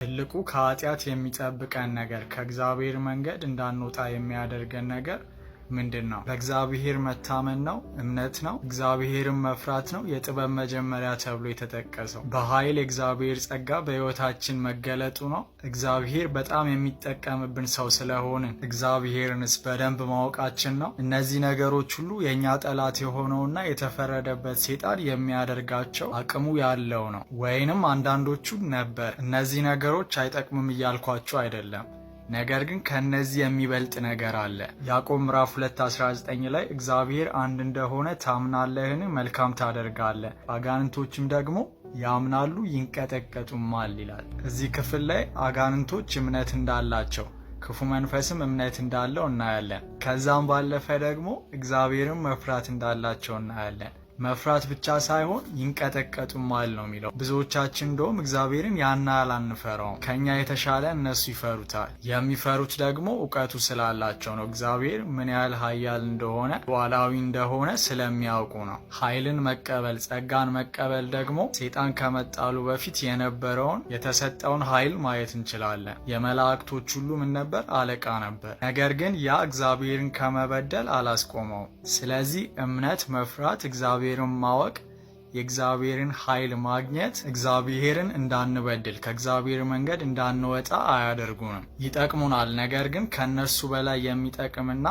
ትልቁ ከኃጢአት የሚጠብቀን ነገር ከእግዚአብሔር መንገድ እንዳንወጣ የሚያደርገን ነገር ምንድን ነው? በእግዚአብሔር መታመን ነው፣ እምነት ነው፣ እግዚአብሔርን መፍራት ነው የጥበብ መጀመሪያ ተብሎ የተጠቀሰው። በኃይል የእግዚአብሔር ጸጋ በሕይወታችን መገለጡ ነው። እግዚአብሔር በጣም የሚጠቀምብን ሰው ስለሆንን እግዚአብሔርንስ በደንብ ማወቃችን ነው። እነዚህ ነገሮች ሁሉ የእኛ ጠላት የሆነውና የተፈረደበት ሴጣን የሚያደርጋቸው አቅሙ ያለው ነው። ወይንም አንዳንዶቹ ነበር። እነዚህ ነገሮች አይጠቅሙም እያልኳቸው አይደለም። ነገር ግን ከነዚህ የሚበልጥ ነገር አለ። ያዕቆብ ምዕራፍ 2:19 ላይ እግዚአብሔር አንድ እንደሆነ ታምናለህን? መልካም ታደርጋለህ። አጋንንቶችም ደግሞ ያምናሉ ይንቀጠቀጡማል ይላል። እዚህ ክፍል ላይ አጋንንቶች እምነት እንዳላቸው፣ ክፉ መንፈስም እምነት እንዳለው እናያለን። ከዛም ባለፈ ደግሞ እግዚአብሔርን መፍራት እንዳላቸው እናያለን። መፍራት ብቻ ሳይሆን ይንቀጠቀጡማል ነው የሚለው። ብዙዎቻችን እንደውም እግዚአብሔርን ያን ያህል አንፈራውም። ከኛ የተሻለ እነሱ ይፈሩታል። የሚፈሩት ደግሞ እውቀቱ ስላላቸው ነው። እግዚአብሔር ምን ያህል ኃያል እንደሆነ ሉዓላዊ እንደሆነ ስለሚያውቁ ነው። ኃይልን መቀበል፣ ጸጋን መቀበል ደግሞ ሴጣን ከመጣሉ በፊት የነበረውን የተሰጠውን ኃይል ማየት እንችላለን። የመላእክቶች ሁሉ ምን ነበር? አለቃ ነበር። ነገር ግን ያ እግዚአብሔርን ከመበደል አላስቆመውም። ስለዚህ እምነት፣ መፍራት፣ እግዚአብሔርን ማወቅ፣ የእግዚአብሔርን ኃይል ማግኘት እግዚአብሔርን እንዳንበድል ከእግዚአብሔር መንገድ እንዳንወጣ አያደርጉንም። ይጠቅሙናል። ነገር ግን ከነሱ በላይ የሚጠቅምና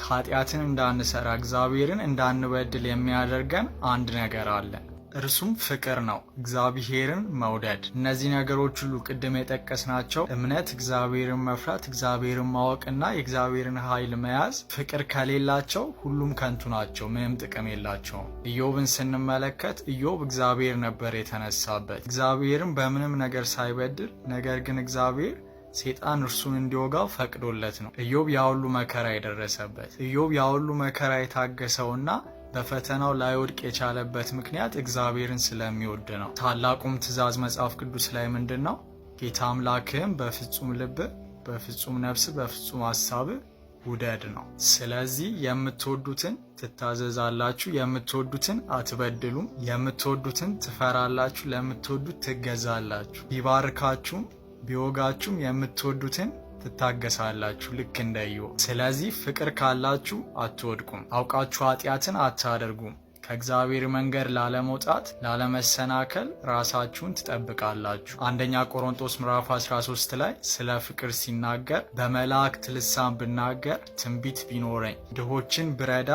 ኃጢአትን እንዳንሰራ እግዚአብሔርን እንዳንበድል የሚያደርገን አንድ ነገር አለ። እርሱም ፍቅር ነው። እግዚአብሔርን መውደድ። እነዚህ ነገሮች ሁሉ ቅድም የጠቀስናቸው እምነት፣ እግዚአብሔርን መፍራት፣ እግዚአብሔርን ማወቅና የእግዚአብሔርን ኃይል መያዝ ፍቅር ከሌላቸው ሁሉም ከንቱ ናቸው፣ ምንም ጥቅም የላቸውም። ኢዮብን ስንመለከት ኢዮብ እግዚአብሔር ነበር የተነሳበት፣ እግዚአብሔርን በምንም ነገር ሳይበድል፣ ነገር ግን እግዚአብሔር ሴጣን እርሱን እንዲወጋው ፈቅዶለት ነው ኢዮብ ያ ሁሉ መከራ የደረሰበት። ኢዮብ ያ ሁሉ መከራ የታገሰውና በፈተናው ላይወድቅ የቻለበት ምክንያት እግዚአብሔርን ስለሚወድ ነው። ታላቁም ትእዛዝ መጽሐፍ ቅዱስ ላይ ምንድን ነው? ጌታ አምላክህም በፍጹም ልብህ፣ በፍጹም ነፍስህ፣ በፍጹም ሐሳብህ ውደድ ነው። ስለዚህ የምትወዱትን ትታዘዛላችሁ፣ የምትወዱትን አትበድሉም፣ የምትወዱትን ትፈራላችሁ፣ ለምትወዱት ትገዛላችሁ። ቢባርካችሁም ቢወጋችሁም የምትወዱትን ትታገሳላችሁ፣ ልክ እንደ ኢዮብ። ስለዚህ ፍቅር ካላችሁ አትወድቁም፣ አውቃችሁ ኃጢአትን አታደርጉም። ከእግዚአብሔር መንገድ ላለመውጣት ላለመሰናከል ራሳችሁን ትጠብቃላችሁ። አንደኛ ቆሮንቶስ ምዕራፍ 13 ላይ ስለ ፍቅር ሲናገር በመላእክት ልሳን ብናገር፣ ትንቢት ቢኖረኝ፣ ድሆችን ብረዳ፣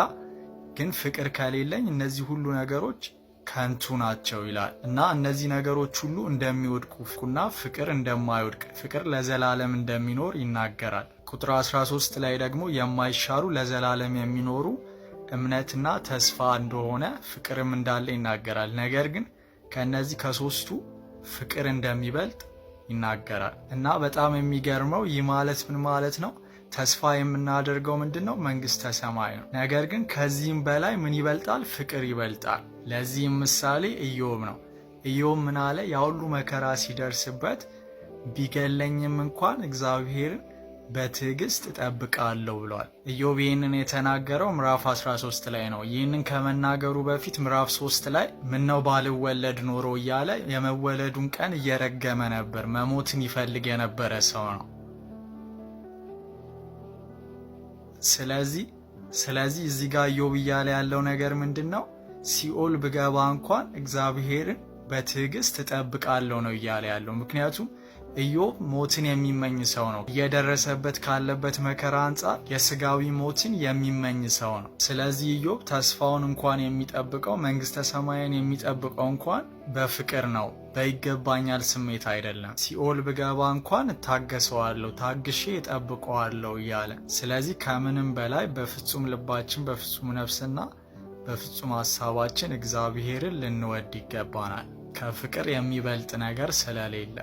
ግን ፍቅር ከሌለኝ እነዚህ ሁሉ ነገሮች ከንቱ ናቸው ይላል። እና እነዚህ ነገሮች ሁሉ እንደሚወድቁና ፍቅር እንደማይወድቅ፣ ፍቅር ለዘላለም እንደሚኖር ይናገራል። ቁጥር 13 ላይ ደግሞ የማይሻሩ ለዘላለም የሚኖሩ እምነትና ተስፋ እንደሆነ ፍቅርም እንዳለ ይናገራል። ነገር ግን ከነዚህ ከሶስቱ ፍቅር እንደሚበልጥ ይናገራል። እና በጣም የሚገርመው ይህ ማለት ምን ማለት ነው? ተስፋ የምናደርገው ምንድን ነው? መንግስተ ሰማይ ነው። ነገር ግን ከዚህም በላይ ምን ይበልጣል? ፍቅር ይበልጣል። ለዚህም ምሳሌ ኢዮብ ነው። ኢዮብ ምን አለ? ያ ሁሉ መከራ ሲደርስበት ቢገለኝም እንኳን እግዚአብሔርን በትዕግስት እጠብቃለሁ ብሏል። ኢዮብ ይህንን የተናገረው ምዕራፍ 13 ላይ ነው። ይህንን ከመናገሩ በፊት ምዕራፍ 3 ላይ ምነው ባልወለድ ኖሮ እያለ የመወለዱን ቀን እየረገመ ነበር። መሞትን ይፈልግ የነበረ ሰው ነው። ስለዚህ እዚህ ጋር ኢዮብ እያለ ያለው ነገር ምንድን ነው? ሲኦል ብገባ እንኳን እግዚአብሔርን በትዕግስት እጠብቃለሁ ነው እያለ ያለው። ምክንያቱም ኢዮብ ሞትን የሚመኝ ሰው ነው። እየደረሰበት ካለበት መከራ አንጻር የስጋዊ ሞትን የሚመኝ ሰው ነው። ስለዚህ ኢዮብ ተስፋውን እንኳን የሚጠብቀው መንግስተ ሰማይን የሚጠብቀው እንኳን በፍቅር ነው፣ በይገባኛል ስሜት አይደለም። ሲኦል ብገባ እንኳን እታገሰዋለሁ፣ ታግሼ እጠብቀዋለሁ እያለ። ስለዚህ ከምንም በላይ በፍጹም ልባችን፣ በፍጹም ነፍስና በፍጹም ሐሳባችን እግዚአብሔርን ልንወድ ይገባናል። ከፍቅር የሚበልጥ ነገር ስለሌለ